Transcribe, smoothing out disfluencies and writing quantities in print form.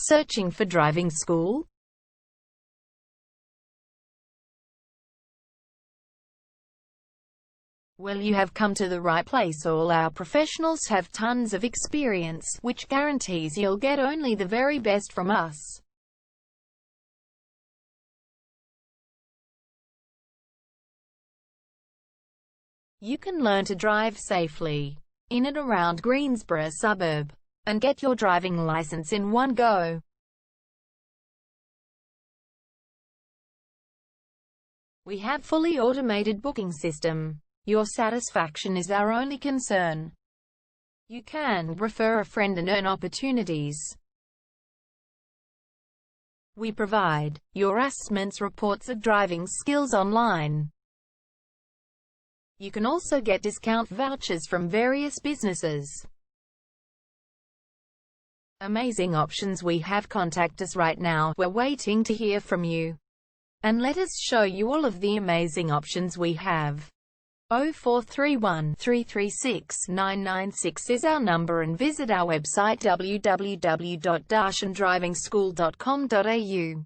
Searching for driving school? Well, you have come to the right place. All our professionals have tons of experience, which guarantees you'll get only the very best from us. You can learn to drive safely in and around Greensborough suburb and get your driving license in one go. We have fully automated booking system. Your satisfaction is our only concern. You can refer a friend and earn opportunities. We provide your assessments reports of driving skills online. You can also get discount vouchers from various businesses. Amazing options we have. Contact us right now. We're waiting to hear from you. And let us show you all of the amazing options we have. 0431 336 996 is our number, and visit our website www.darshandrivingschool.com.au.